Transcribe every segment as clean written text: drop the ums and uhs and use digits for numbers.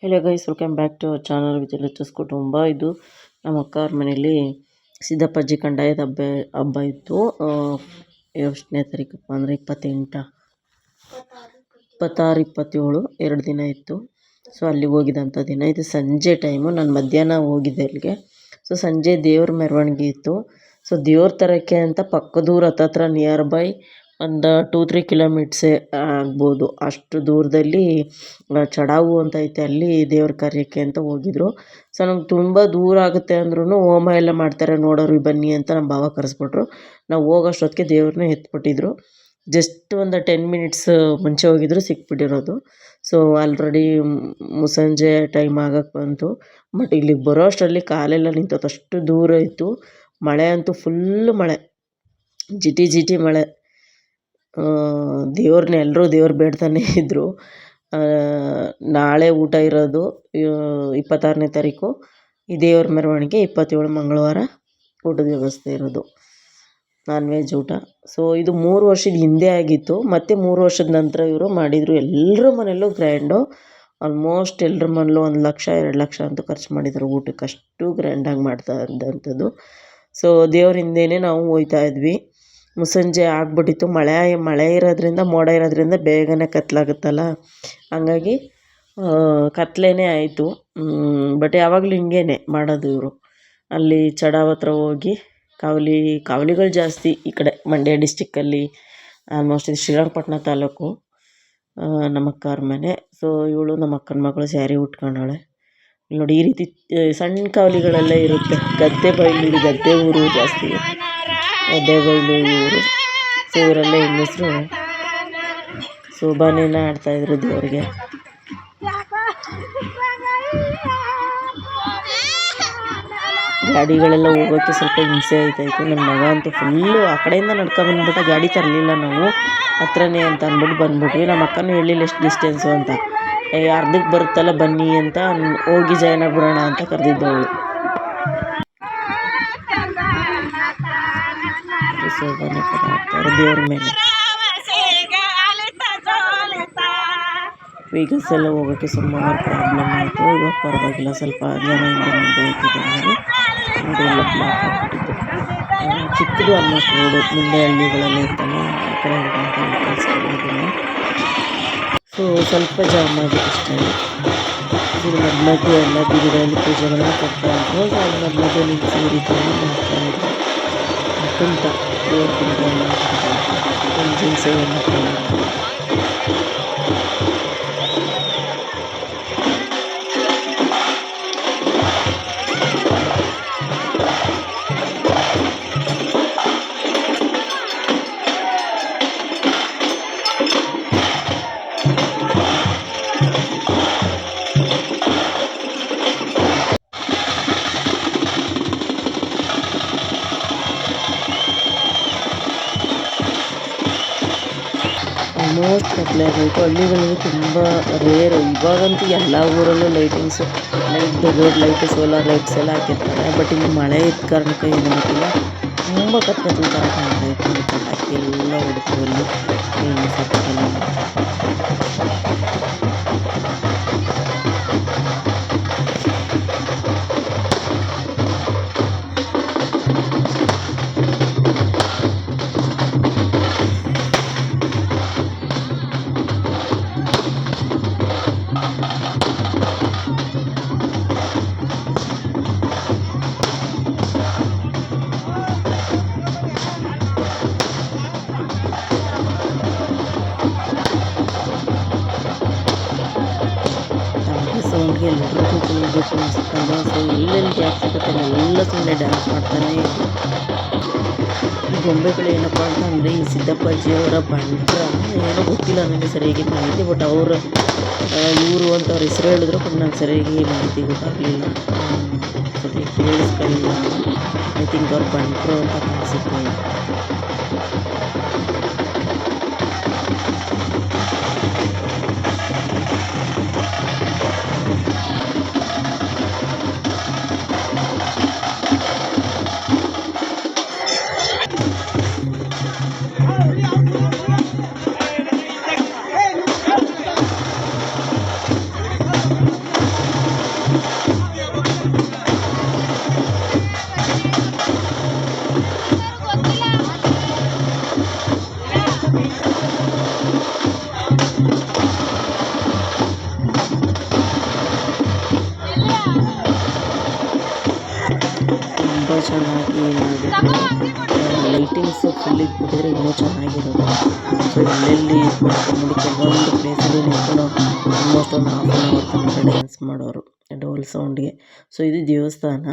Hello guys, welcome back to our channel Vijayalakshmi ಕುಟುಂಬ. ಇದು ನಮ್ಮ ಅಕ್ಕ ಅವ್ರ ಮನೇಲಿ ಸಿದ್ದಪ್ಪಾಜಿ ಕಂದಾಯದ ಹಬ್ಬ ಇತ್ತು. ಎಷ್ಟನೇ ತಾರೀಕಪ್ಪ ಅಂದರೆ 26, 27 2 ದಿನ ಇತ್ತು. ಸೊ ಅಲ್ಲಿಗೆ ಹೋಗಿದ್ದಂಥ ದಿನ ಇದು. ಸಂಜೆ ಟೈಮು, ನಾನು ಮಧ್ಯಾಹ್ನ ಹೋಗಿದ್ದೆ ಅಲ್ಲಿಗೆ. ಸೊ ಸಂಜೆ ದೇವ್ರ ಮೆರವಣಿಗೆ ಇತ್ತು. ಸೊ ದೇವ್ರ ತರಕ್ಕೆ ಅಂತ ಪಕ್ಕದೂರು ಹತ್ತತ್ರ ನಿಯರ್ ಬೈ ಒಂದು 2-3 ಕಿಲೋಮೀಟ್ಸೇ ಆಗ್ಬೋದು, ಅಷ್ಟು ದೂರದಲ್ಲಿ ಚಡಾವು ಅಂತ ಐತೆ, ಅಲ್ಲಿ ದೇವ್ರ ಕಾರ್ಯಕ್ಕೆ ಅಂತ ಹೋಗಿದ್ರು. ಸೊ ನಮ್ಗೆ ತುಂಬ ದೂರ ಆಗುತ್ತೆ ಅಂದ್ರೂ ಹೋಮ ಎಲ್ಲ ಮಾಡ್ತಾರೆ, ನೋಡೋರು ಬನ್ನಿ ಅಂತ ನಮ್ಮ ಭಾವ ಕರೆಸ್ಬಿಟ್ರು. ನಾವು ಹೋಗೋಷ್ಟೊತ್ತಿಗೆ ದೇವ್ರನ್ನ ಎತ್ಬಿಟ್ಟಿದ್ರು. ಜಸ್ಟ್ ಒಂದು 10 ಮಿನಿಟ್ಸ್ ಮುಂಚೆ ಹೋಗಿದ್ರು, ಸಿಕ್ಬಿಟ್ಟಿರೋದು. ಸೊ ಆಲ್ರೆಡಿ ಮುಸ್ಸಂಜೆ ಟೈಮ್ ಆಗಕ್ಕೆ ಬಂತು. ಬಟ್ ಇಲ್ಲಿಗೆ ಬರೋ ಅಷ್ಟರಲ್ಲಿ ಕಾಲೆಲ್ಲ ನಿಂತೋತು, ಅಷ್ಟು ದೂರ ಇತ್ತು. ಮಳೆ ಅಂತೂ ಫುಲ್ಲು ಮಳೆ, ಜಿಟಿ ಜಿಟಿ ಮಳೆ. ದೇವ್ರನ್ನ ಎಲ್ಲರೂ ದೇವ್ರು ಬೇಡ್ತಾನೆ ಇದ್ದರು. ನಾಳೆ ಊಟ ಇರೋದು 26ನೇ ತಾರೀಕು, ಈ ದೇವ್ರ ಮೆರವಣಿಗೆ 27 ಮಂಗಳವಾರ ಊಟದ ವ್ಯವಸ್ಥೆ ಇರೋದು, ನಾನ್ ವೆಜ್ ಊಟ. ಸೊ ಇದು 3 ವರ್ಷದ ಹಿಂದೆ ಆಗಿತ್ತು, ಮತ್ತು 3 ವರ್ಷದ ನಂತರ ಇವರು ಮಾಡಿದರು. ಎಲ್ಲರ ಮನೆಯಲ್ಲೂ ಗ್ರ್ಯಾಂಡು, ಆಲ್ಮೋಸ್ಟ್ ಎಲ್ಲರ ಮನೇಲೂ 1 ಲಕ್ಷ 2 ಲಕ್ಷ ಅಂತೂ ಖರ್ಚು ಮಾಡಿದರು ಊಟಕ್ಕೆ, ಅಷ್ಟು ಗ್ರ್ಯಾಂಡಾಗಿ ಮಾಡ್ತಾ ಇದ್ದಂಥದ್ದು. ಸೊ ದೇವ್ರ ಹಿಂದೆಯೇ ನಾವು ಹೋಗ್ತಾ ಇದ್ವಿ. ಮುಸ್ಸಂಜೆ ಆಗ್ಬಿಟ್ಟಿತ್ತು, ಮಳೆ ಇರೋದ್ರಿಂದ, ಮೋಡ ಇರೋದ್ರಿಂದ ಬೇಗನೆ ಕತ್ಲಾಗುತ್ತಲ್ಲ, ಹಂಗಾಗಿ ಕತ್ಲೇನೇ ಆಯಿತು. ಬಟ್ ಯಾವಾಗಲೂ ಹಿಂಗೇನೆ ಮಾಡೋದು ಇವರು. ಅಲ್ಲಿ ಚಡಾವ್ ಹತ್ರ ಹೋಗಿ ಕಾವಲಿಗಳು ಜಾಸ್ತಿ ಈ ಕಡೆ ಮಂಡ್ಯ ಡಿಸ್ಟಿಕ್ಕಲ್ಲಿ. ಆಲ್ಮೋಸ್ಟ್ ಇದು ಶ್ರೀರಂಗಪಟ್ಟಣ ತಾಲೂಕು ನಮ್ಮ ಅಕ್ಕ ಅವ್ರ ಮನೆ. ಸೊ ಇವಳು ನಮ್ಮ ಅಕ್ಕನ ಮಗಳು ಸ್ಯಾರಿ ಉಟ್ಕೊಂಡವಳೆ. ಇಲ್ಲಿ ನೋಡಿ, ಈ ರೀತಿ ಸಣ್ಣ ಕಾವಲಿಗಳೆಲ್ಲ ಇರುತ್ತೆ. ಗದ್ದೆ ಬೈಲು, ಗದ್ದೆ ಊರು ಜಾಸ್ತಿ, ಗದ್ದೆ ಬೈಲು ಊರು. ಸೊ ಇವರೆಲ್ಲ ಹೆಂಗಸರು ಶೋಭಾನೇನ ಆಡ್ತಾಯಿದ್ರು ದೇವ್ರಿಗೆ. ಗಾಡಿಗಳೆಲ್ಲ ಹೋಗೋಕ್ಕೆ ಸ್ವಲ್ಪ ಹಿಂಸೆ ಆಯ್ತಾಯಿತ್ತು. ನನ್ನ ಮಗ ಅಂತೂ ಫುಲ್ಲು ಆ ಕಡೆಯಿಂದ ನಡ್ಕೊಂಬಂದ್ಬಿಟ್ಟ. ಗಾಡಿ ತರಲಿಲ್ಲ ನಾವು, ಹತ್ರನೇ ಅಂತ ಅಂದ್ಬಿಟ್ಟು ಬಂದ್ಬಿಟ್ವಿ. ನಮ್ಮ ಅಕ್ಕನೂ ಹೇಳಿಲ್ಲ ಎಷ್ಟು ಡಿಸ್ಟೆನ್ಸು ಅಂತ. ಅರ್ಧಕ್ಕೆ ಬರುತ್ತಲ್ಲ ಬನ್ನಿ ಅಂತ ಹೋಗಿ ಜಾಯ್ನ್ ಆಗ್ಬಿಡೋಣ ಅಂತ ಕರೆದಿದ್ದವಳು. ಶೋಭಾನೆ ಪದ ಆಗ್ತಾರೆ ದೇವ್ರ ಮೇಲೆ. ವೆಹಿಕಲ್ಸ್ ಎಲ್ಲ ಹೋಗೋಕ್ಕೆ ಸುಮಾರು ಪ್ರಾಬ್ಲಮ್ ಆಯಿತು. ಇವಾಗ ಪರವಾಗಿಲ್ಲ, ಸ್ವಲ್ಪ ಜನ ಹಿಂದೆ ಮುಂದೆ ಆಯ್ತಿದ್ದಾರೆ. ನೋಡಿ ಎಲ್ಲ ಬ್ಲಾಕ್ ಆಗಿಬಿಟ್ಟಿತ್ತು. ಚಿಕ್ಕದು ಆಲ್ಮೋಸ್ಟ್ ರೋಡು, ಮುಂದೆ ಹಳ್ಳಿಗಳೆಲ್ಲ ಇರ್ತಾನೆ, ಆ ಕಡೆ ಹೋಗುವಂಥ ವೆಹಿಕಲ್ಸ್ಗಳಿಲ್ಲ. ಸೊ ಸ್ವಲ್ಪ ಜಾಮ್ ಆಗಿತ್ತು ಅಷ್ಟೇ. ಇದು ಮೊದಲಾಗಿ ಎಲ್ಲ ಬೀದಿಗಳಲ್ಲಿ ಪೂಜೆಗಳನ್ನ ಕೊಡ್ತಾ ಇದ್ರು. ಸೊ ಅದು ಮೊದಲಾಗಿ ನಿಲ್ಲಿಸಿ ಈ ರೀತಿಯಲ್ಲಿ ಮಾಡ್ತಾಯಿದ್ರು. ಕುಂಟ, ದೇವ್ರ ಕುಂಟ ಎಲ್ಲ ಒಂದು ಸೇವೆಯನ್ನು ಮಾಡ್ತಾಯಿದ್ರು. ಆಲ್ಮೋಸ್ಟ್ ಕತ್ಲೆ ಆಗಬೇಕು. ಹಳ್ಳಿಗಳಲ್ಲಿ ತುಂಬ ರೇರು. ಇವಾಗಂತೂ ಎಲ್ಲ ಊರಲ್ಲೂ ಲೈಟಿಂಗ್ಸು, ದೊಡ್ಡ ಲೈಟು, ಸೋಲಾರ್ ಲೈಟ್ಸ್ ಎಲ್ಲ ಹಾಕಿರ್ತಾರೆ. ಬಟ್ ಇಲ್ಲಿ ಮಳೆ ಇದ್ದ ಕಾರಣಕ್ಕೆ ಏನು ಗೊತ್ತಿಲ್ಲ, ತುಂಬ ಕತ್ಲೆ ಥರ ಕಾಣ್ತಾ ಇತ್ತು. ಪಟಾಕಿ ಎಲ್ಲ ಹೊಡ್ತೀವಲ್ಲಿ ಏನು ಸಕ್ಕಲ್ಲ. ಸೌಂಡ್ಗೆ ಎಲ್ರಿಗೂ ಕುಣಿಬೇಕು ಅನಿಸುತ್ತಲ್ಲ. ಸೊ ಎಲ್ಲೆಲ್ಲಿ ಗ್ಯಾಪ್ ಸಿಗುತ್ತೆ ಎಲ್ಲ ಸುಮ್ಮನೆ ಡ್ಯಾನ್ಸ್ ಮಾಡ್ತಾನೆ ಇದ್ರು. ಈ ಗೊಂಬೆಗಳು ಏನಪ್ಪ ಅಂತಂದರೆ ಈ ಸಿದ್ದಪ್ಪಾಜಿಯವರ ಬಂಟ್ರ ಏನೋ ಗೊತ್ತಿಲ್ಲ ನನಗೆ ಸರಿಯಾಗಿ ಮಾಹಿತಿ. ಬಟ್ ಇವರು ಅಂತ ಅವ್ರ ಹೆಸರು ಹೇಳಿದ್ರು, ಬಟ್ ನಂಗೆ ಸರಿಯಾಗಿ ಮಾಹಿತಿ ಗೊತ್ತಾಗಲಿಲ್ಲ, ಸರಿಯಾಗಿ ಕೇಳಿಸ್ಕೊಳ್ಳಿಲ್ಲ. ಐ ಥಿಂಕ್ ಅವ್ರ ಬಂಟ್ರು ಅಂತ ಕಾಣಿಸುತ್ತೆ. ಚೆನ್ನಾಗಿ ಮಾಡಿದ್ರು. ಲೈಟಿಂಗ್ಸು ಫುಲ್ ಇಟ್ಬಿಟ್ಟಿದ್ರೆ ಇನ್ನೂ ಚೆನ್ನಾಗಿರೋದು. ಸೊ ಎಲ್ಲೆಲ್ಲಿ ಇದು ಮಾಡ್ಕೊಂಡು ಕೆಲವೊಂದು ಪ್ಲೇಸಲ್ಲಿ ನಿಂತ್ಕೊಂಡು ಆಲ್ಮೋಸ್ಟ್ ಒಂದು ಹಾಫ್ ಆನ್ ಅವರ್ ತನಕ ಡ್ಯಾನ್ಸ್ ಮಾಡೋರು ಡೋಲ್ ಸೌಂಡ್ಗೆ. ಸೊ ಇದು ದೇವಸ್ಥಾನ.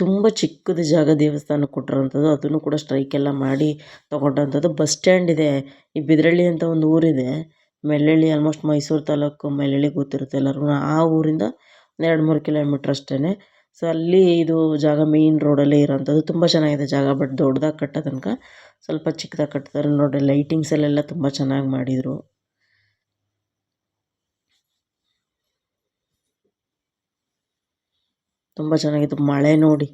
ತುಂಬ ಚಿಕ್ಕದ ಜಾಗ ದೇವಸ್ಥಾನ ಕೊಟ್ಟಿರೋಂಥದ್ದು. ಅದನ್ನು ಕೂಡ ಸ್ಟ್ರೈಕೆಲ್ಲ ಮಾಡಿ ತೊಗೊಂಡಂಥದ್ದು. ಬಸ್ ಸ್ಟ್ಯಾಂಡ್ ಇದೆ. ಈ ಬಿದರಳ್ಳಿ ಅಂತ ಒಂದು ಊರಿದೆ, ಮೆಳ್ಳಳ್ಳಿ, ಆಲ್ಮೋಸ್ಟ್ ಮೈಸೂರು ತಾಲೂಕು ಮೆಳ್ಳಳ್ಳಿ ಗೊತ್ತಿರುತ್ತೆ ಎಲ್ಲರಿಗೂ. ಆ ಊರಿಂದ 2-3 ಕಿಲೋಮೀಟ್ರ್ ಅಷ್ಟೇ. ಸೊ ಅಲ್ಲಿ ಇದು ಜಾಗ ಮೇಯ್ನ್ ರೋಡಲ್ಲೇ ಇರೋಂಥದ್ದು. ತುಂಬ ಚೆನ್ನಾಗಿದೆ ಜಾಗ. ಬಟ್ ದೊಡ್ಡದಾಗಿ ಕಟ್ಟೋ ತನಕ ಸ್ವಲ್ಪ ಚಿಕ್ಕದಾಗಿ ಕಟ್ತಾರೆ ನೋಡಿರಿ. ಲೈಟಿಂಗ್ಸಲ್ಲೆಲ್ಲ ತುಂಬ ಚೆನ್ನಾಗಿ ಮಾಡಿದರು. ತುಂಬ ಚೆನ್ನಾಗಿತ್ತು. ಮಳೆ ನೋಡಿ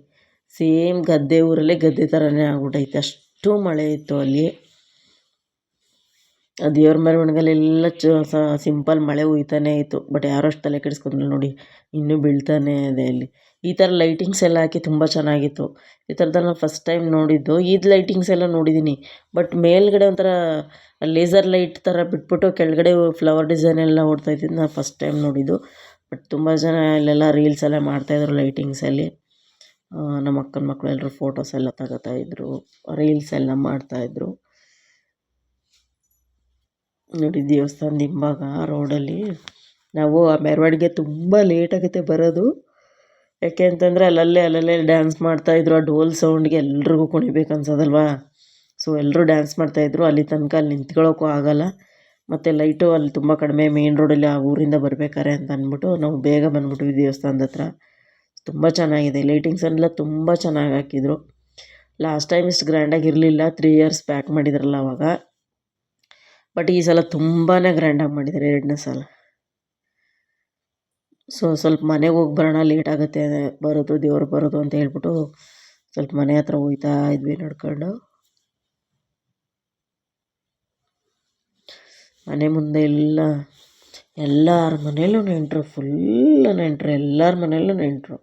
ಸೇಮ್ ಗದ್ದೆ ಊರಲ್ಲೇ ಗದ್ದೆ ಥರನೇ ಆಗ್ಬಿಟ್ಟೈತೆ, ಅಷ್ಟು ಮಳೆ ಇತ್ತು ಅಲ್ಲಿ. ದೇವ್ರ ಮೆರವಣಿಗೆಲೆಲ್ಲ ಸಿಂಪಲ್ ಮಳೆ ಹುಯ್ತಾನೇ ಇತ್ತು. ಬಟ್ ಯಾರೋ ಅಷ್ಟು ತಲೆ ಕೆಡಿಸ್ಕೊಂಡ್ರು ನೋಡಿ, ಇನ್ನೂ ಬೀಳ್ತಾನೆ ಇದೆ ಅಲ್ಲಿ. ಈ ಥರ ಲೈಟಿಂಗ್ಸ್ ಎಲ್ಲ ಹಾಕಿ ತುಂಬ ಚೆನ್ನಾಗಿತ್ತು. ಈ ಥರದ್ದೆಲ್ಲ ಫಸ್ಟ್ ಟೈಮ್ ನೋಡಿದ್ದು. ಇದು ಲೈಟಿಂಗ್ಸ್ ಎಲ್ಲ ನೋಡಿದ್ದೀನಿ, ಬಟ್ ಮೇಲ್ಗಡೆ ಒಂಥರ ಲೇಸರ್ ಲೈಟ್ ಥರ ಬಿಟ್ಬಿಟ್ಟು ಕೆಳಗಡೆ ಫ್ಲವರ್ ಡಿಸೈನ್ ಎಲ್ಲ ಓಡ್ತಾ ಇದ್ದಿದ್ದು ನಾನು ಫಸ್ಟ್ ಟೈಮ್ ನೋಡಿದ್ದು. ಬಟ್ ತುಂಬ ಜನ ಇಲ್ಲೆಲ್ಲ ರೀಲ್ಸ್ ಎಲ್ಲ ಮಾಡ್ತಾಯಿದ್ರು ಲೈಟಿಂಗ್ಸಲ್ಲಿ. ನಮ್ಮ ಅಕ್ಕನ ಮಕ್ಕಳು ಎಲ್ಲರೂ ಫೋಟೋಸ್ ಎಲ್ಲ ತಗೋತಾಯಿದ್ರು, ರೀಲ್ಸ್ ಎಲ್ಲ ಮಾಡ್ತಾಯಿದ್ರು ನೋಡಿ. ದೇವಸ್ಥಾನದ ಹಿಂಭಾಗ ರೋಡಲ್ಲಿ ನಾವು ಆ ಮೆರವಣಿಗೆ ತುಂಬ ಲೇಟಾಗುತ್ತೆ ಬರೋದು. ಯಾಕೆ ಅಂತಂದರೆ ಅಲ್ಲಲ್ಲೇ ಡ್ಯಾನ್ಸ್ ಮಾಡ್ತಾಯಿದ್ರು. ಆ ಡೋಲ್ ಸೌಂಡ್ಗೆ ಎಲ್ರಿಗೂ ಕುಣಿಬೇಕು ಅನ್ಸೋದಲ್ವಾ. ಸೊ ಎಲ್ಲರೂ ಡ್ಯಾನ್ಸ್ ಮಾಡ್ತಾಯಿದ್ರು. ಅಲ್ಲಿ ತನಕ ಅಲ್ಲಿ ನಿಂತ್ಕೊಳ್ಳೋಕ್ಕೂ ಆಗೋಲ್ಲ. ಮತ್ತು ಲೈಟು ಅಲ್ಲಿ ತುಂಬ ಕಡಿಮೆ ಮೇನ್ ರೋಡಲ್ಲಿ ಆ ಊರಿಂದ ಬರ್ಬೇಕಾರೆ ಅಂತ ಅಂದ್ಬಿಟ್ಟು ನಾವು ಬೇಗ ಬಂದ್ಬಿಟ್ವಿ ದೇವಸ್ಥಾನದ ಹತ್ರ. ತುಂಬ ಚೆನ್ನಾಗಿದೆ. ಲೈಟಿಂಗ್ಸ್ ಎಲ್ಲ ತುಂಬ ಚೆನ್ನಾಗಿ ಹಾಕಿದ್ರು. ಲಾಸ್ಟ್ ಟೈಮ್ ಇಷ್ಟು ಗ್ರ್ಯಾಂಡಾಗಿ ಇರಲಿಲ್ಲ, 3 ಇಯರ್ಸ್ ಬ್ಯಾಕ್ ಮಾಡಿದ್ರಲ್ಲ ಅವಾಗ. ಬಟ್ ಈ ಸಲ ತುಂಬಾ ಗ್ರ್ಯಾಂಡಾಗಿ ಮಾಡಿದ್ದಾರೆ 2ನೇ ಸಲ. ಸೊ ಸ್ವಲ್ಪ ಮನೆಗೆ ಹೋಗಿ ಬರೋಣ, ಲೇಟ್ ಆಗುತ್ತೆ ಬರೋದು, ದೇವ್ರು ಬರೋದು ಅಂತ ಹೇಳ್ಬಿಟ್ಟು ಸ್ವಲ್ಪ ಮನೆ ಹತ್ರ ಹೋಗ್ತಾ ಇದ್ವಿ ನಡ್ಕೊಂಡು. ಮನೆ ಮುಂದೆ ಎಲ್ಲರ ಮನೆಯಲ್ಲೂ ನೆಂಟರು, ಫುಲ್ ನೆಂಟರು, ಎಲ್ಲರ ಮನೆಯಲ್ಲೂ ನೆಂಟರು.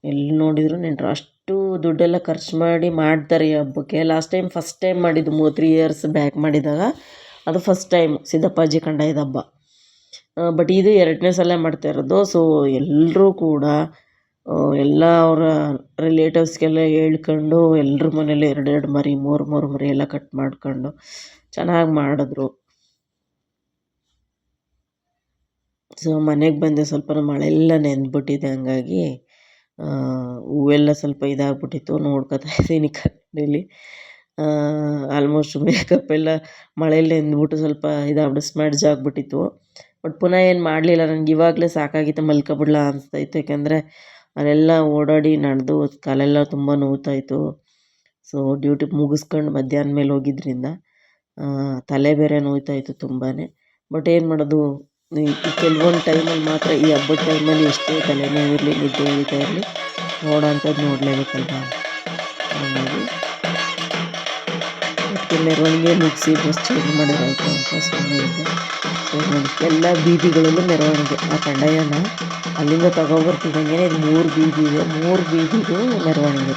ಎಲ್ಲಿ ನೋಡಿದ್ರು ನೆಂಟರು. ಅಷ್ಟು ದುಡ್ಡೆಲ್ಲ ಖರ್ಚು ಮಾಡಿ ಮಾಡ್ತಾರೆ ಈ ಹಬ್ಬಕ್ಕೆ. ಲಾಸ್ಟ್ ಟೈಮ್ ಫಸ್ಟ್ ಟೈಮ್ ಮಾಡಿದ್ದು 3 ಇಯರ್ಸ್ ಬ್ಯಾಕ್ ಮಾಡಿದಾಗ, ಅದು ಫಸ್ಟ್ ಟೈಮು ಸಿದ್ದಪ್ಪಾಜಿ ಕಂಡಾಯದ ಹಬ್ಬ. ಬಟ್ ಇದು 2ನೇ ಸಲ ಮಾಡ್ತಾ ಇರೋದು. ಸೊ ಎಲ್ಲರೂ ಕೂಡ ಎಲ್ಲ ಅವರ ರಿಲೇಟಿವ್ಸ್ಗೆಲ್ಲ ಹೇಳ್ಕೊಂಡು ಎಲ್ಲರ ಮನೇಲಿ 2 ಮರಿ 3 ಮರಿ ಎಲ್ಲ ಕಟ್ ಮಾಡ್ಕೊಂಡು ಚೆನ್ನಾಗಿ ಮಾಡಿದ್ರು. ಸೊ ಮನೆಗೆ ಬಂದೆ, ಸ್ವಲ್ಪ ಮಳೆಲ್ಲ ನೆಂದ್ಬಿಟ್ಟಿದೆ, ಹಂಗಾಗಿ ಹೂವೆಲ್ಲ ಸ್ವಲ್ಪ ಇದಾಗ್ಬಿಟ್ಟಿತ್ತು. ನೋಡ್ಕೊತಾ ಇದ್ದೀನಿ ಕಣ್ಣಲ್ಲಿ. ಆಲ್ಮೋಸ್ಟ್ ಮೇಕಪ್ ಎಲ್ಲ ಮಳೆಯಲ್ಲಿ ನೆಂದ್ಬಿಟ್ಟು ಸ್ವಲ್ಪ ಇದಾಗ್ಬಿಟ್ಟು ಸ್ಮಡ್ಜ್ ಆಗಿಬಿಟ್ಟಿತ್ತು. ಬಟ್ ಪುನಃ ಏನು ಮಾಡಲಿಲ್ಲ. ನನಗೆ ಇವಾಗಲೇ ಸಾಕಾಗಿತ್ತು, ಮಲ್ಕೊಬಿಡ್ಲಾ ಅನಿಸ್ತಾಯಿತ್ತು. ಯಾಕೆಂದರೆ ಅಲ್ಲೆಲ್ಲ ಓಡಾಡಿ ನಡೆದು ಕಾಲೆಲ್ಲ ತುಂಬ ನೋವ್ತಾಯಿತ್ತು. ಸೊ ಡ್ಯೂಟಿ ಮುಗಿಸ್ಕೊಂಡು ಮಧ್ಯಾಹ್ನ ಮೇಲೆ ಹೋಗಿದ್ದರಿಂದ ತಲೆ ಬೇರೆ ನೋವ್ತಾಯಿತ್ತು ತುಂಬಾ. ಬಟ್ ಏನು ಮಾಡೋದು, ಕೆಲವೊಂದು ಟೈಮಲ್ಲಿ ಮಾತ್ರ, ಈ ಹಬ್ಬದ ಟೈಮಲ್ಲಿ ಎಷ್ಟೇ ತಲೆನೋವು ಇರಲಿ, ನಿದ್ದೆ ಉಳಿತಾ ಇರಲಿ, ನೋಡೋಂಥದ್ದು ನೋಡಲೇಬೇಕಲ್ವ. ಹಾಗಾಗಿ ಮತ್ತು ಮೆರವಣಿಗೆ ಮುಗಿಸಿ ಬಸ್ ಚೇಂಜ್ ಮಾಡಿದ್ರಾಯ್ತು ಅಂತ ಸುಮ್ಮನೆ ಇದ್ದೆ. ಸೊ ನೋಡಿ, ಎಲ್ಲ ಬೀದಿಗಳಲ್ಲೂ ಮೆರವಣಿಗೆ. ಆ ಕಂಡಾಯನ ಅಲ್ಲಿಂದ ತಗೊಬರ್ತಿದ್ದಂಗೆ 3 ಬೀದಿ ಇದೆ, 3 ಬೀದಿಗೂ ಮೆರವಣಿಗೆ.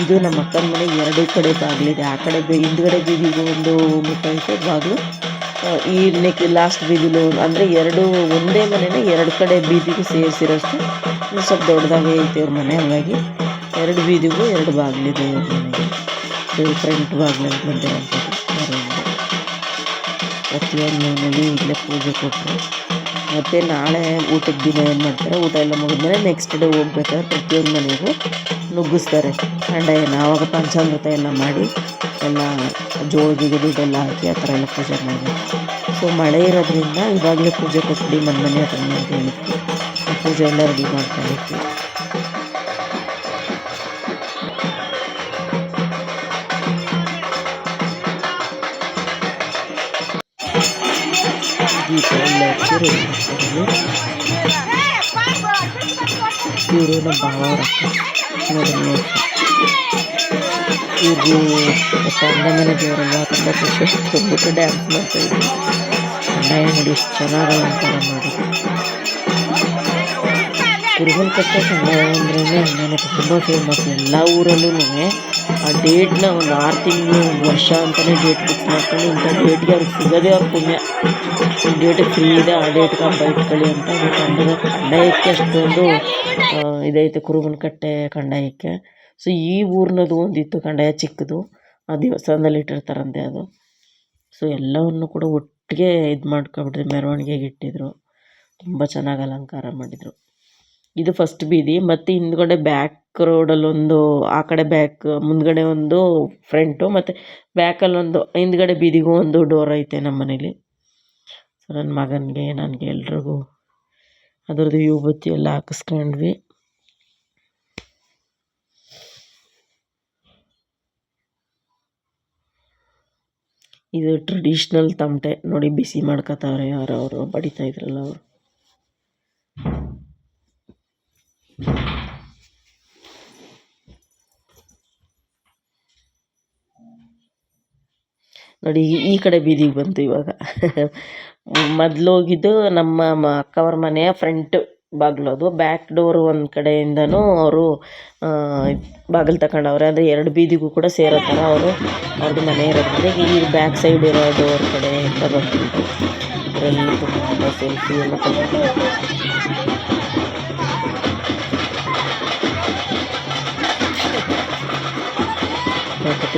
ಇದು ನಮ್ಮ ಅಕ್ಕನ ಮನೆ 2 ಕಡೆ ಬಾಗಿಲಿದೆ. ಆ ಕಡೆ ಹಿಂದ್ಗಡೆ ಬೀದಿಗೂ ಒಂದು ಮುಟ್ಟೈತೆ ಬಾಗಿಲು, ಈ ಲಾಸ್ಟ್ ಬೀದಿಲು, ಅಂದರೆ ಒಂದೇ ಮನೆಯೇ 2 ಕಡೆ ಬೀದಿಗೂ ಸೇರಿಸಿರೋಷ್ಟು ಸ್ವಲ್ಪ ದೊಡ್ಡದಾಗಿ ಐತೆ ಅವ್ರ ಮನೆ. ಹಾಗಾಗಿ 2 ಬೀದಿಗೂ 2 ಬಾಗಿಲಿದೆ ಅವ್ರ ಮನೆಗೆ. ಸೊ ಫ್ರಂಟ್ ಬಾಗಿಲು ಅಂತ ಬಂದಿರೋಂಥದ್ದು ಮೆರವಣಿಗೆ. ಪ್ರತಿಯೊಂದು ಮನೆಯಲ್ಲಿ ಇಲ್ಲೇ ಪೂಜೆ ಕೊಟ್ಟರು. ಮತ್ತು ನಾಳೆ ಊಟದ ದಿನ ಏನು ಮಾಡ್ತಾರೆ, ಊಟ ಎಲ್ಲ ಮುಗಿದ್ಮೇಲೆ ನೆಕ್ಸ್ಟ್ ಡೇ ಹೋಗ್ಬೇಕಾದ್ರೆ ಪ್ರತಿಯೊಂದು ಮನೆಗೂ ನುಗ್ಗಿಸ್ತಾರೆ ಕಂಡಾಯನ. ಆವಾಗ ಪಂಚಾಮೃತ ಎಲ್ಲ ಮಾಡಿ ಎಲ್ಲ ಜೋಳಿಗೆ ದುಡ್ಡೆಲ್ಲ ಹಾಕಿ ಆ ಥರ ಎಲ್ಲ ಪೂಜೆ ಮಾಡಬೇಕು. ಸೊ ಮಳೆ ಇರೋದ್ರಿಂದ ಇವಾಗಲೇ ಪೂಜೆ ಕೊಟ್ಬಿಡಿ ಮನೆ ಹತ್ರ ಅಂತ ಹೇಳಿದ್ವಿ. ಪೂಜೆ ಎಲ್ಲ ರೆಡಿ ಮಾಡ್ಕೊಂಡಿದ್ವಿ. ದೀಪ ಎಲ್ಲ ಹಚ್ಚಿ ರೆಡಿ ಮಾಡ್ಕೊಂಡಿದ್ವಿ. ಇವರು ನಮ್ಮ ಭಾವರ ನೋಡ್ರಿ, ಇವ್ರಿಗೂ ತಂದೆ ಮನೆ ದೇವರಲ್ಲ, ತುಂಬ ಖುಷಿ ಆಗ್ಬಿಟ್ಟು ಡ್ಯಾನ್ಸ್ ಮಾಡ್ತಾಯಿದ್ವಿ. ಕಂಡಾಯ ನೋಡಿ ಎಷ್ಟು ಚೆನ್ನಾಗಿ ಅಲಂಕಾರ ಮಾಡಿದ್ರು. ಕುರುಬನಕಟ್ಟೆ ಕಂಡಾಯ ಅಂದ್ರೇ ನನಗೆ ತುಂಬ ಫೇಮಸ್. ಎಲ್ಲ ಊರಲ್ಲೂ ಆ ಡೇಟ್ನ ಒಂದು 6 ತಿಂಗಳು 1 ವರ್ಷ ಅಂತಲೇ ಡೇಟ್ ಫಿಕ್ಸ್ ಮಾಡ್ಕೊಂಡು, ಇಂಥ ಡೇಟ್ಗೆ ಅವ್ರಿಗೆ ಸಿಗೋದೇ ಅವ್ರ ಪುಣ್ಯ. ಈ ಡೇಟಿಗೆ ಫ್ರೀ ಇದೆ, ಆ ಡೇಟ್ಗೆ ಹಬ್ಬ ಇಟ್ಕೊಳ್ಳಿ ಅಂತ. ಕಂಡಾಯಕ್ಕೆ ಅಷ್ಟೊಂದು ಇದೈತೆ ಕುರುಬನಕಟ್ಟೆ ಕಂಡಾಯಕ್ಕೆ. ಸೊ ಈ ಊರಿನದು ಒಂದಿತ್ತು ಕಂಡಾಯ ಚಿಕ್ಕದು, ಆ ದೇವಸ್ಥಾನದಲ್ಲಿ ಇಟ್ಟಿರ್ತಾರಂತೆ ಅದು. ಸೊ ಎಲ್ಲವನ್ನು ಕೂಡ ಒಟ್ಟಿಗೆ ಇದು ಮಾಡ್ಕೊಬಿಟ್ರೆ ಮೆರವಣಿಗೆಗೆ ಇಟ್ಟಿದ್ರು. ತುಂಬ ಚೆನ್ನಾಗಿ ಅಲಂಕಾರ ಮಾಡಿದರು. ಇದು ಫಸ್ಟ್ ಬೀದಿ. ಮತ್ತು ಹಿಂದ್ಗಡೆ ಬ್ಯಾಕ್ ರೋಡಲ್ಲೊಂದು, ಆ ಕಡೆ ಬ್ಯಾಕ್ ಮುಂದ್ಗಡೆ ಒಂದು ಫ್ರಂಟು, ಮತ್ತು ಬ್ಯಾಕಲ್ಲೊಂದು ಹಿಂದ್ಗಡೆ ಬೀದಿಗೂ ಒಂದು ಡೋರ್ ಐತೆ ನಮ್ಮ ಮನೇಲಿ. ಸೊ ನನ್ನ ಮಗನಿಗೆ ನನಗೆ ಎಲ್ರಿಗೂ ಅದರದ್ದು ವಿಭೂತಿ ಎಲ್ಲ ಹಾಕಿಸ್ಕೊಂಡ್ವಿ. ಇದು ಟ್ರೆಡಿಷ್ನಲ್ ತಮಟೆ ನೋಡಿ, ಬಿಸಿ ಮಾಡ್ಕೊತಾವ್ರೆ ಯಾರವರು ಬಡಿತಾ ಇದ್ರಲ್ಲ ಅವರು. ನೋಡಿ ಈ ಕಡೆ ಬೀದಿಗೆ ಬಂತು ಇವಾಗ. ಮೊದಲು ಹೋಗಿದ್ದು ನಮ್ಮ ಅಕ್ಕವ್ರ ಮನೆಯ ಫ್ರಂಟ್ ಬಾಗಿಲು, ಅದು ಬ್ಯಾಕ್ ಡೋರು ಒಂದು ಕಡೆಯಿಂದನೂ ಅವರು ಬಾಗಿಲು ತಗೊಂಡವ್ರೆ. ಅಂದರೆ 2 ಬೀದಿಗೂ ಕೂಡ ಸೇರೋ ಥರ ಅವರು ಅವ್ರದ್ದು ಮನೆ ಇರೋದ್ರಿಂದ ಈ ಬ್ಯಾಕ್ ಸೈಡ್ ಇರೋ ಡೋರ್ ಕಡೆ ಅಂತ ಬಂದ್ಬಿಟ್ಟು ಅದರಲ್ಲಿ ತುಂಬ ಸೆಲ್ಫಿ ಎಲ್ಲ ತಗೊಂಡು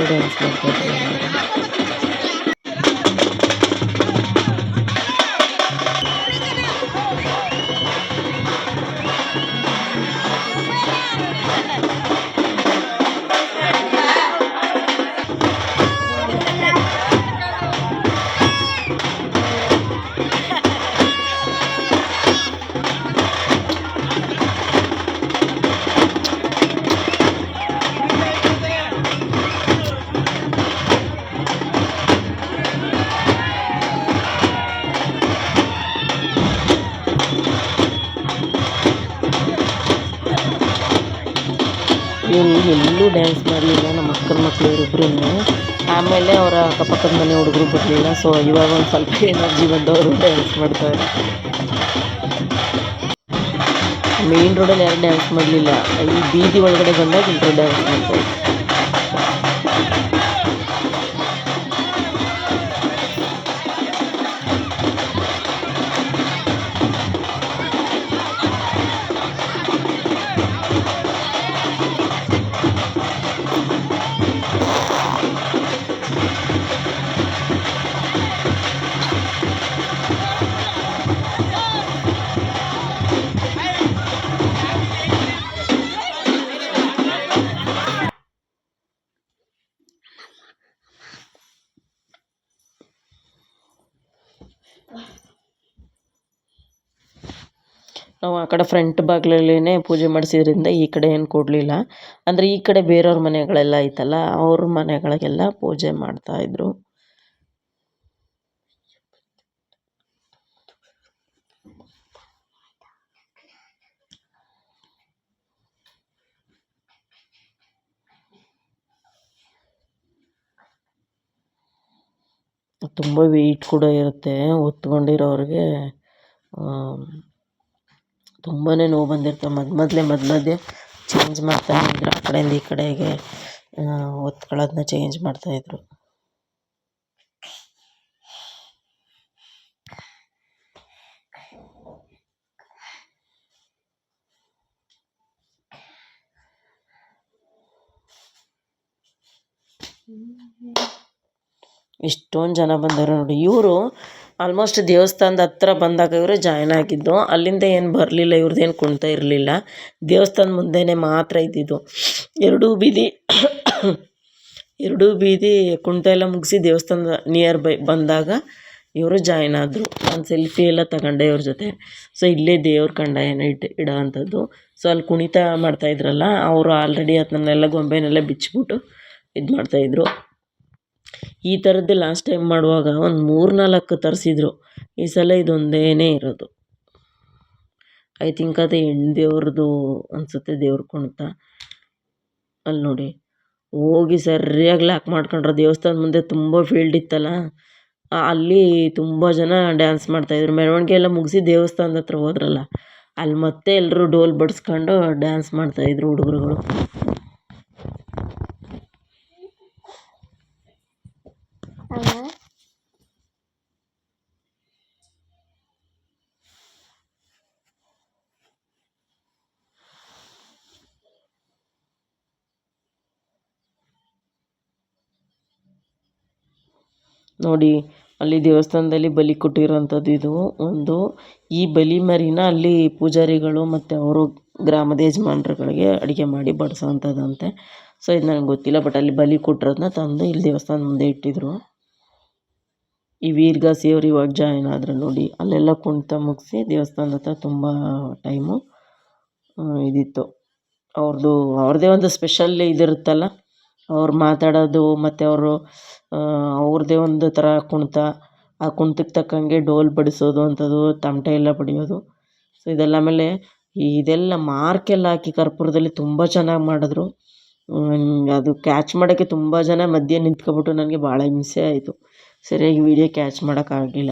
ಡ್ಯಾನ್ಸ್ ಮಾಡ್ತಾರೆ. ಇವರು ಎಲ್ಲೂ ಡ್ಯಾನ್ಸ್ ಮಾಡಲಿಲ್ಲ, ನಮ್ಮ ಅಕ್ಕನ ಮಕ್ಕಳು ಇವರಿಬ್ಬರೂ. ಆಮೇಲೆ ಅವರ ಅಕ್ಕಪಕ್ಕದ ಮನೆ ಹುಡುಗರು ಬರಲಿಲ್ಲ. ಸೊ ಇವಾಗ ಒಂದು ಸ್ವಲ್ಪ ಎನರ್ಜಿ ಬಂದವರು ಡ್ಯಾನ್ಸ್ ಮಾಡ್ತಾರೆ. ಮೇನ್ ರೋಡಲ್ಲಿ ಯಾರು ಡ್ಯಾನ್ಸ್ ಮಾಡಲಿಲ್ಲ, ಈ ಬೀದಿ ಒಳಗಡೆ ಬಂದಾಗ ಎಲ್ಲರೂ ಡ್ಯಾನ್ಸ್ ಮಾಡ್ತಾರೆ. ನಾವು ಆ ಕಡೆ ಫ್ರಂಟ್ ಬಾಗಿಲಲ್ಲೇ ಪೂಜೆ ಮಾಡಿಸಿದ್ರಿಂದ ಈ ಕಡೆ ಏನು ಕೊಡಲಿಲ್ಲ. ಅಂದರೆ ಈ ಕಡೆ ಬೇರೆಯವ್ರ ಮನೆಗಳೆಲ್ಲ ಐತಲ್ಲ, ಅವ್ರ ಮನೆಗಳಿಗೆಲ್ಲ ಪೂಜೆ ಮಾಡ್ತಾಯಿದ್ರು. ತುಂಬ ವೆಯ್ಟ್ ಕೂಡ ಇರುತ್ತೆ, ಹೊತ್ಕೊಂಡಿರೋರಿಗೆ ತುಂಬಾ ನೋವು ಬಂದಿರ್ತವೆ. ಮಧ್ಯೆ ಚೇಂಜ್ ಮಾಡ್ತಾಯಿದ್ರು, ಆ ಕಡೆಯಿಂದ ಈ ಕಡೆಗೆ ಹೊತ್ಕೊಳ್ಳೋದನ್ನ ಚೇಂಜ್ ಮಾಡ್ತಾಯಿದ್ರು. ಇಷ್ಟೊಂದು ಜನ ಬಂದವರು ನೋಡಿ. ಇವರು ಆಲ್ಮೋಸ್ಟ್ ದೇವಸ್ಥಾನದ ಹತ್ರ ಬಂದಾಗ ಇವರು ಜಾಯ್ನ್ ಆಗಿದ್ದು. ಅಲ್ಲಿಂದ ಏನು ಬರಲಿಲ್ಲ, ಇವ್ರದ್ದೇನು ಕುಣಿತ ಇರಲಿಲ್ಲ. ದೇವಸ್ಥಾನದ ಮುಂದೆನೇ ಮಾತ್ರ ಇದ್ದಿದ್ದು. ಎರಡೂ ಬೀದಿ ಕುಣಿತ ಎಲ್ಲ ಮುಗಿಸಿ ದೇವಸ್ಥಾನದ ನಿಯರ್ ಬೈ ಬಂದಾಗ ಇವರು ಜಾಯ್ನ್ ಆದರು. ನಾನು ಸೆಲ್ಫಿ ಎಲ್ಲ ತಗೊಂಡೆ ಇವ್ರ ಜೊತೆ. ಸೊ ಇಲ್ಲೇ ದೇವ್ರ ಕಂಡಾಯನ ಇಡೋ ಅಂಥದ್ದು. ಸೊ ಅಲ್ಲಿ ಕುಣಿತ ಮಾಡ್ತಾಯಿದ್ರಲ್ಲ, ಅವರು ಆಲ್ರೆಡಿ ಅದನ್ನೆಲ್ಲ ಗೊಂಬೆನೆಲ್ಲ ಬಿಚ್ಚಿಬಿಟ್ಟು ಇದು ಮಾಡ್ತಾಯಿದ್ರು. ಈ ಥರದ್ದೇ ಲಾಸ್ಟ್ ಟೈಮ್ ಮಾಡುವಾಗ ಒಂದು 3-4 ತರಿಸಿದ್ರು. ಈ ಸಲ ಇದೊಂದೇನೇ ಇರೋದು. ಐ ಥಿಂಕ್ ಅದು ಹೆಣ್ಣು ದೇವ್ರದ್ದು ಅನಿಸುತ್ತೆ, ದೇವ್ರ ಕುಣಿತ. ಅಲ್ಲಿ ನೋಡಿ, ಹೋಗಿ ಸರಿಯಾಗಿ ಲಾಕ್ ಮಾಡ್ಕೊಂಡ್ರು. ದೇವಸ್ಥಾನದ ಮುಂದೆ ತುಂಬ ಫೀಲ್ಡ್ ಇತ್ತಲ್ಲ, ಅಲ್ಲಿ ತುಂಬ ಜನ ಡ್ಯಾನ್ಸ್ ಮಾಡ್ತಾಯಿದ್ರು. ಮೆರವಣಿಗೆ ಎಲ್ಲ ಮುಗಿಸಿ ದೇವಸ್ಥಾನದ ಹತ್ರ ಹೋದ್ರಲ್ಲ, ಅಲ್ಲಿ ಮತ್ತೆ ಎಲ್ಲರೂ ಡೋಲ್ ಬಡಿಸ್ಕೊಂಡು ಡ್ಯಾನ್ಸ್ ಮಾಡ್ತಾಯಿದ್ರು ಹುಡುಗರುಗಳು. ನೋಡಿ ಅಲ್ಲಿ ದೇವಸ್ಥಾನದಲ್ಲಿ ಬಲಿ ಕೊಟ್ಟಿರೋಂಥದ್ದು ಇದು ಒಂದು. ಈ ಬಲಿ ಮರಿನ ಅಲ್ಲಿ ಪೂಜಾರಿಗಳು ಮತ್ತು ಅವರು ಗ್ರಾಮದ ಯಜಮಾನ್ರುಗಳಿಗೆ ಅಡುಗೆ ಮಾಡಿ ಬಡಿಸೋವಂಥದ್ದಂತೆ. ಸೊ ಇದು ನನಗೆ ಗೊತ್ತಿಲ್ಲ, ಬಟ್ ಅಲ್ಲಿ ಬಲಿ ಕೊಟ್ಟಿರೋದನ್ನ ತಂದು ಇಲ್ಲಿ ದೇವಸ್ಥಾನದ ಮುಂದೆ ಇಟ್ಟಿದ್ರು. ಈ ವೀರಗಾಸೆಯವ್ರು ಇವಾಗ ಜಾಯ್ನ್ ಆದರು ನೋಡಿ. ಅಲ್ಲೆಲ್ಲ ಕುಣಿತ ಮುಗಿಸಿ ದೇವಸ್ಥಾನದ ಹತ್ರ ತುಂಬ ಟೈಮು ಇದಿತ್ತು. ಅವ್ರದ್ದೇ ಒಂದು ಸ್ಪೆಷಲ್ ಇದಿರುತ್ತಲ್ಲ, ಅವ್ರು ಮಾತಾಡೋದು ಮತ್ತು ಅವರು ಅವ್ರದ್ದೇ ಒಂದು ಥರ ಕುಣಿತ. ಆ ಕುಣಿತಕ್ಕೆ ತಕ್ಕಂಗೆ ಡೋಲು ಬಡಿಸೋದು ಅಂಥದ್ದು, ತಮಟೆ ಎಲ್ಲ ಬಡಿಯೋದು. ಸೊ ಇದೆಲ್ಲ ಆಮೇಲೆ ಇದೆಲ್ಲ ಮಾರ್ಕೆಲ್ಲ ಹಾಕಿ ಕರ್ಪೂರದಲ್ಲಿ ತುಂಬ ಚೆನ್ನಾಗಿ ಮಾಡಿದ್ರು. ಅದು ಕ್ಯಾಚ್ ಮಾಡೋಕ್ಕೆ ತುಂಬ ಜನ ಮಧ್ಯೆ ನಿಂತ್ಕೊಬಿಟ್ಟು ನನಗೆ ಭಾಳ ಹಿಂಸೆ ಆಯಿತು. ಸರಿಯಾಗಿ ವೀಡಿಯೋ ಕ್ಯಾಚ್ ಮಾಡೋಕ್ಕಾಗಲಿಲ್ಲ.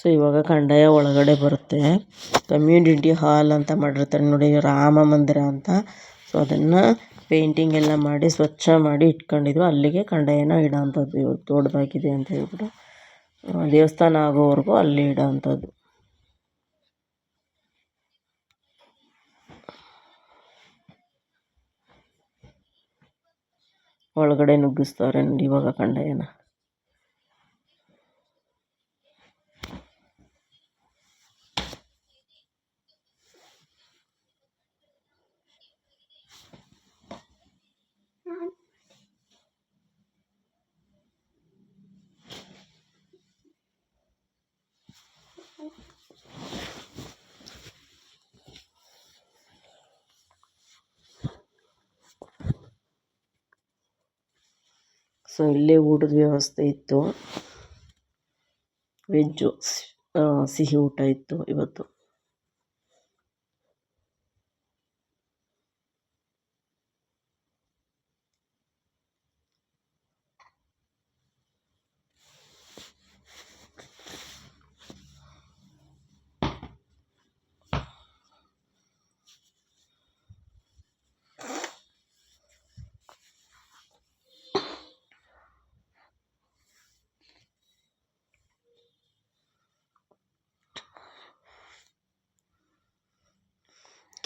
ಸೊ ಇವಾಗ ಕಂದಾಯ ಒಳಗಡೆ ಬರುತ್ತೆ. ಕಮ್ಯುನಿಟಿ ಹಾಲ್ ಅಂತ ಮಾಡಿರ್ತಾರೆ ನೋಡಿ, ರಾಮ ಮಂದಿರ ಅಂತ. ಸೊ ಅದನ್ನು ಪೇಂಟಿಂಗ್ ಎಲ್ಲ ಮಾಡಿ ಸ್ವಚ್ಛ ಮಾಡಿ ಇಟ್ಕೊಂಡಿದ್ರು. ಅಲ್ಲಿಗೆ ಕಂದಾಯನ ಇಡೋವಂಥದ್ದು ದೊಡ್ಡದಾಗಿದೆ ಅಂತ ಹೇಳ್ಬಿಟ್ಟು ದೇವಸ್ಥಾನ ಆಗೋವರೆಗೂ ಅಲ್ಲಿ ಇಡೋವಂಥದ್ದು. ಒಳಗಡೆ ನುಗ್ಗಿಸ್ತಾರೆ ನೋಡಿ ಇವಾಗ ಕಂದಾಯನ. ಸೊ ಇಲ್ಲೇ ಊಟದ ವ್ಯವಸ್ಥೆ ಇತ್ತು. ವೆಜ್ಜು ಸಿಹಿ ಊಟ ಇತ್ತು ಇವತ್ತು.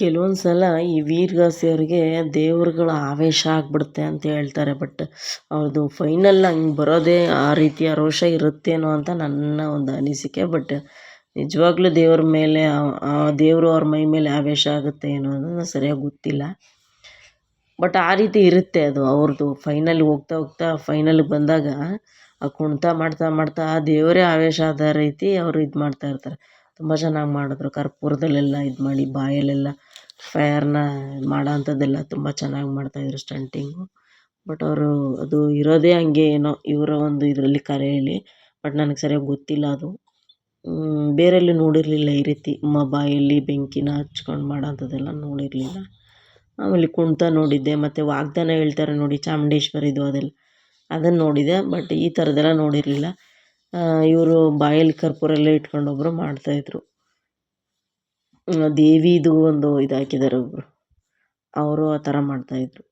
ಕೆಲವೊಂದು ಸಲ ಈ ವೀರಗಾಸೆಯವ್ರಿಗೆ ದೇವ್ರುಗಳ ಆವೇಶ ಆಗಿಬಿಡುತ್ತೆ ಅಂತ ಹೇಳ್ತಾರೆ. ಬಟ್ ಅವ್ರದ್ದು ಫೈನಲ್ ಹಂಗೆ ಬರೋದೇ ಆ ರೀತಿಯ ರೋಷ ಇರುತ್ತೇನೋ ಅಂತ ನನ್ನ ಒಂದು ಅನಿಸಿಕೆ. ಬಟ್ ನಿಜವಾಗ್ಲೂ ದೇವ್ರ ಮೇಲೆ ದೇವರು ಅವ್ರ ಮೈ ಮೇಲೆ ಆವೇಶ ಆಗುತ್ತೆ ಏನೋ ಅನ್ನೋದು ಸರಿಯಾಗಿ ಗೊತ್ತಿಲ್ಲ. ಬಟ್ ಆ ರೀತಿ ಇರುತ್ತೆ ಅದು ಅವ್ರದ್ದು. ಫೈನಲ್ ಹೋಗ್ತಾ ಹೋಗ್ತಾ ಫೈನಲ್ಗೆ ಬಂದಾಗ ಆ ಕುಣಿತ ಮಾಡ್ತಾ ಮಾಡ್ತಾ ಆ ದೇವರೇ ಆವೇಶ ಆದ ರೀತಿ ಅವರು ಇದು ಮಾಡ್ತಾ ಇರ್ತಾರೆ. ತುಂಬ ಚೆನ್ನಾಗಿ ಮಾಡಿದ್ರು. ಕರ್ಪೂರದಲ್ಲೆಲ್ಲ ಇದು ಮಾಡಿ ಬಾಯಲ್ಲೆಲ್ಲ ಫೈರ್ನ ಮಾಡೋ ಅಂಥದ್ದೆಲ್ಲ ತುಂಬ ಚೆನ್ನಾಗಿ ಮಾಡ್ತಾಯಿದ್ರು ಸ್ಟಂಟಿಂಗು. ಬಟ್ ಅವರು ಅದು ಇರೋದೇ ಹಂಗೆ ಏನೋ ಇವರ ಒಂದು ಇದರಲ್ಲಿ ಕಲೆಯಲ್ಲಿ. ಬಟ್ ನನಗೆ ಸರಿಯಾಗಿ ಗೊತ್ತಿಲ್ಲ ಅದು. ಬೇರೆಲ್ಲೂ ನೋಡಿರಲಿಲ್ಲ ಈ ರೀತಿ ಬಾಯಲ್ಲಿ ಬೆಂಕಿನ ಹಚ್ಕೊಂಡು ಮಾಡೋ ಅಂಥದ್ದೆಲ್ಲ ನೋಡಿರಲಿಲ್ಲ. ಆಮೇಲೆ ಕುಣಿತ ನೋಡಿದ್ದೆ, ಮತ್ತು ವಾಗ್ದಾನ ಹೇಳ್ತಾರೆ ನೋಡಿ ಚಾಮುಂಡೇಶ್ವರಿದು, ಅದನ್ನು ನೋಡಿದೆ. ಬಟ್ ಈ ಥರದ್ದೆಲ್ಲ ನೋಡಿರಲಿಲ್ಲ. ಇವರು ಬಾಯಲ್ಲಿ ಕರ್ಪೂರ ಎಲ್ಲ ಇಟ್ಕೊಂಡೊಬ್ಬರು ಮಾಡ್ತಾಯಿದ್ರು. ದೇವಿದು ಒಂದು ಇದು ಹಾಕಿದ್ದಾರೆ ಒಬ್ಬರು, ಅವರು ಆ ಥರ ಮಾಡ್ತಾಯಿದ್ರು.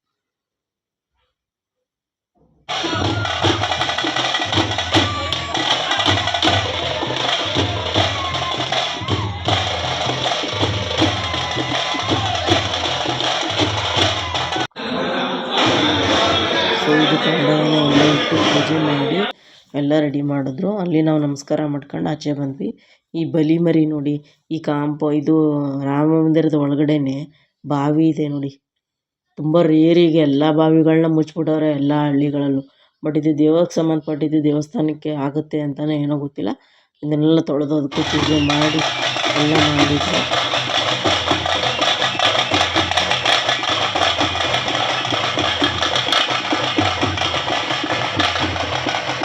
ಸೊ ಇದು ಕಂದಾಯನ ಎಲ್ಲ ಇಟ್ಟು ಪೂಜೆ ಮಾಡಿ ಎಲ್ಲ ರೆಡಿ ಮಾಡಿದ್ರು. ಅಲ್ಲಿ ನಾವು ನಮಸ್ಕಾರ ಮಾಡ್ಕೊಂಡು ಆಚೆ ಬಂದ್ವಿ. ಈ ಬಲಿ ಮರಿ ನೋಡಿ, ಈ ಇದು ರಾಮ ಮಂದಿರದ ಒಳಗಡೆನೆ ಬಾವಿ ಇದೆ ನೋಡಿ. ತುಂಬ ರೇರಿಗೆ ಎಲ್ಲ ಬಾವಿಗಳನ್ನ ಮುಚ್ಚಿಬಿಟ್ಟವ್ರೆ ಎಲ್ಲ ಹಳ್ಳಿಗಳಲ್ಲೂ. ಬಟ್ ಇದು ದೇವಕ್ಕೆ ಸಂಬಂಧಪಟ್ಟಿದ್ದು, ದೇವಸ್ಥಾನಕ್ಕೆ ಆಗುತ್ತೆ ಅಂತಲೇ ಏನೋ ಗೊತ್ತಿಲ್ಲ. ಇದನ್ನೆಲ್ಲ ತೊಳೆದು ಅದಕ್ಕೆ ಪೂಜೆ ಮಾಡಿ ಎಲ್ಲ ಮಾಡಿದ್ರು.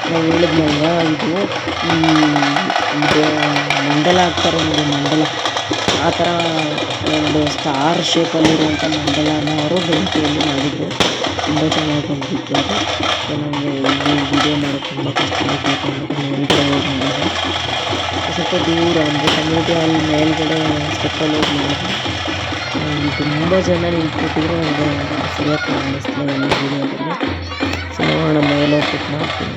ನಾವು ಹೇಳಿದ್ನಲ್ವ ಇದು ಮಂಡಲ ಹಾಕ್ತಾರೆ ನೋಡಿ, ಮಂಡಲ ಆ ಥರ ಒಂದು ಸ್ಟಾರ್ ಶೇಪಲ್ಲಿರುವಂಥ ಮಂಡಲನ ಅವರು ಬೆಂಕಿಯಲ್ಲಿ ಮಾಡಿದರು. ತುಂಬ ಚೆನ್ನಾಗಿ ಬಂದಿತ್ತು ಅದು. ಸೊ ನನಗೆ ಈ ವಿಡಿಯೋ ಮಾಡೋಕ್ಕೆ ತುಂಬ ಕಷ್ಟ ಆಯಿತು ಅಂದ್ಬಿಟ್ಟು ಮೇಲ್ಗಡೆ ಹೋಗಿ ಮಾಡಿದೆ. ಸ್ವಲ್ಪ ದೂರ ಅಂದರೆ ಕಮ್ಯುನಿಟಿ ಹಾಲ್ ಮೇಲ್ಗಡೆ ಸ್ಟೆಪ್ಪಲ್ಲಿ ಹೋಗಿ ಮಾಡಿದೆ. ಇಲ್ಲಿ ತುಂಬ ಜನ ನಿಂತ್ಬಿಟ್ಟಿದ್ರು, ನನಗೆ ಸರಿಯಾಗಿ ಕಾಣಿಸ್ಲಿಲ್ಲ ಈ ವಿಡಿಯೋದಲ್ಲಿ. ಸೊ ನೋಡೋಣ ಮೇಲೆ ಹೋಗ್ಬಿಟ್ಟು ಮಾಡ್ತೀನಿ.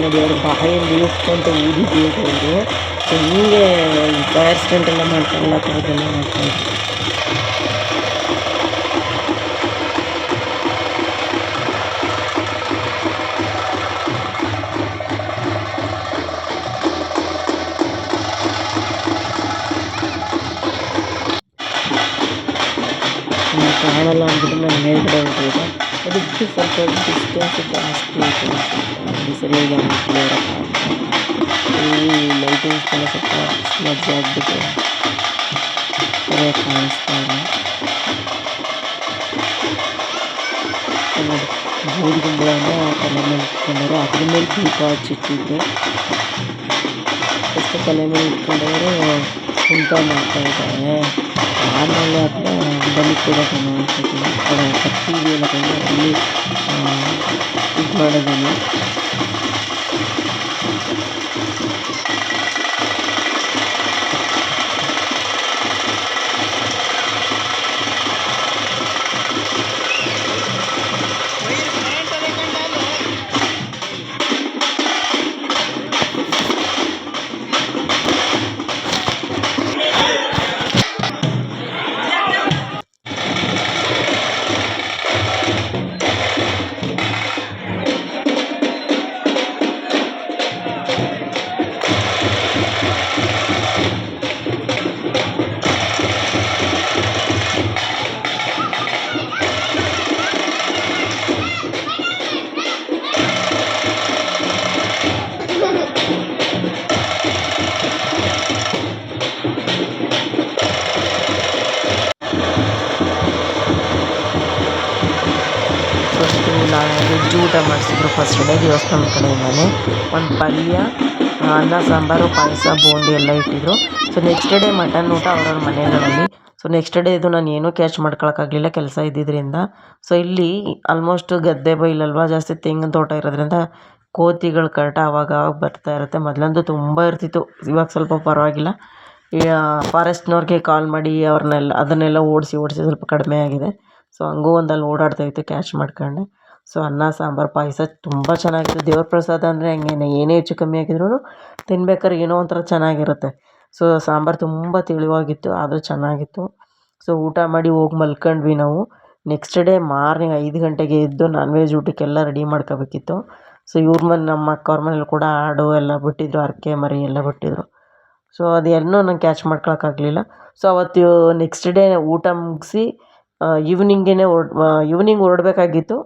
ನೋಡಿ ಅವ್ರು ಬಾಯಲ್ಲಿ ಇಳಿಸ್ಕೊಂತ ಊದಿದ್ದೀವಿ ಅವರು. ಸೊ ಹಿಂಗೆ ಫೈರ್ ಸ್ಟಂಟ್ ಎಲ್ಲ ಮಾಡ್ತಾರಲ್ಲ, ಆ ಥರದ್ದೆಲ್ಲ ಮಾಡ್ತಾಯಿದ್ರು. ಕಾಣಲ್ಲ ಅಂದ್ಬಿಟ್ಟು ನಾನು ಮೇಲ್ಗಡೆ ಹೋಗಿದ್ದೆ. ಅದಕ್ಕೆ ಸ್ವಲ್ಪ ಡಿಸ್ಟೆನ್ಸ್ ಜಾಸ್ತಿ ಐತೆ ಅನಿಸುತ್ತೆ, ಸರಿಯಾಗಿ ಕ್ಲಿಯರ್ ಈ ಲೈಟಿಂಗ್ಸ್ಗೆಲ್ಲ ಸ್ವಲ್ಪ ಸ್ಮಜ್ ಆಗಿಬಿಟ್ಟು ಸರಿಯಾಗಿ ಕಾಣಿಸ್ತಾ ಇಲ್ಲ. ನೋಡಿ ಬೂದಿಗುಂಬಳನ ತಲೆ ಮೇಲೆ ಇಟ್ಕೊಂಡವರು, ಅದ್ರ ಮೇಲೆ ದೀಪ ಹಚ್ಚಿಟ್ಟಿದ್ರು. ಫಸ್ಟ್ ತಲೆ ಮೇಲೆ ಇಟ್ಕೊಂಡವರು ಕುಂಟ ಮಾಡ್ತಾ ಇದ್ದಾರೆ. ಆಮೇಲೆ ಅದನ್ನ ಬಲಿ ಕೊಡೋದನ್ನು ಅನ್ಕೋತೀನಿ, ಕತ್ತಿ ಎಲ್ಲ ಬಂದು ಅಲ್ಲಿ ಇದು ಮಾಡೋದನ್ನು. ವೆಜ್ ಊಟ ಮಾಡಿಸಿದ್ರು ಫಸ್ಟ್ ಡೇ ದೇವಸ್ಥಾನದ ಕಡೆಯಿಂದಲೇ. ಒಂದು ಪಲ್ಯ, ಅನ್ನ ಸಾಂಬಾರು, ಪಾಯಸ, ಬೂಂದಿ ಎಲ್ಲ ಇಟ್ಟಿದ್ರು. ಸೊ ನೆಕ್ಸ್ಟ್ ಡೇ ಮಟನ್ ಊಟ ಅವ್ರವ್ರ ಮನೆಗಳಲ್ಲಿ. ಸೊ ನೆಕ್ಸ್ಟ್ ಡೇ ಇದು ನಾನು ಏನೂ ಕ್ಯಾಚ್ ಮಾಡ್ಕೊಳಕ್ಕಾಗಲಿಲ್ಲ ಕೆಲಸ ಇದ್ದಿದ್ದರಿಂದ. ಸೊ ಇಲ್ಲಿ ಆಲ್ಮೋಸ್ಟ್ ಗದ್ದೆ ಬೈಲಲ್ವ, ಜಾಸ್ತಿ ತೆಂಗಿನ ತೋಟ ಇರೋದ್ರಿಂದ ಕೋತಿಗಳ ಕಾಟ ಆವಾಗ ಬರ್ತಾ ಇರುತ್ತೆ. ಮೊದಲಂತೂ ತುಂಬ ಇರ್ತಿತ್ತು, ಇವಾಗ ಸ್ವಲ್ಪ ಪರವಾಗಿಲ್ಲ. ಫಾರೆಸ್ಟ್ನವ್ರಿಗೆ ಕಾಲ್ ಮಾಡಿ ಅದನ್ನೆಲ್ಲ ಓಡಿಸಿ ಸ್ವಲ್ಪ ಕಡಿಮೆ ಆಗಿದೆ. ಸೊ ಹಂಗೂ ಒಂದಲ್ಲಿ ಓಡಾಡ್ತಾಯಿತ್ತು, ಕ್ಯಾಚ್ ಮಾಡ್ಕೊಂಡೆ. ಸೊ ಅನ್ನ ಸಾಂಬಾರು ಪಾಯಸ ತುಂಬ ಚೆನ್ನಾಗಿತ್ತು. ದೇವ್ರ ಪ್ರಸಾದ ಅಂದರೆ ಹಂಗೇನೆ, ಏನೇ ಹೆಚ್ಚು ಕಮ್ಮಿ ಆಗಿದ್ರು ತಿನ್ಬೇಕಾದ್ರೆ ಏನೋ ಒಂಥರ ಚೆನ್ನಾಗಿರುತ್ತೆ. ಸೊ ಸಾಂಬಾರು ತುಂಬ ತಿಳಿವಾಗಿತ್ತು, ಆದರೂ ಚೆನ್ನಾಗಿತ್ತು. ಸೊ ಊಟ ಮಾಡಿ ಹೋಗಿ ಮಲ್ಕೊಂಡ್ವಿ ನಾವು. ನೆಕ್ಸ್ಟ್ ಡೇ ಮಾರ್ನಿಂಗ್ 5 ಗಂಟೆಗೆ ಎದ್ದು ನಾನ್ ವೆಜ್ ಊಟಕ್ಕೆಲ್ಲ ರೆಡಿ ಮಾಡ್ಕೋಬೇಕಿತ್ತು. ಸೊ ನಮ್ಮ ಅಕ್ಕವ್ರ ಮನೇಲಿ ಕೂಡ ಆಡು ಎಲ್ಲ ಬಿಟ್ಟಿದ್ರು, ಅರಕೆ ಮರಿ ಎಲ್ಲ ಬಿಟ್ಟಿದ್ರು. ಸೊ ಅದೆಲ್ಲನೂ ನಂಗೆ ಕ್ಯಾಚ್ ಮಾಡ್ಕೊಳಕ್ಕಾಗಲಿಲ್ಲ. ಸೊ ಅವತ್ತು ನೆಕ್ಸ್ಟ್ ಡೇ ಊಟ ಮುಗಿಸಿ ಈವ್ನಿಂಗ್ ಹೊರಡಬೇಕಾಗಿತ್ತು.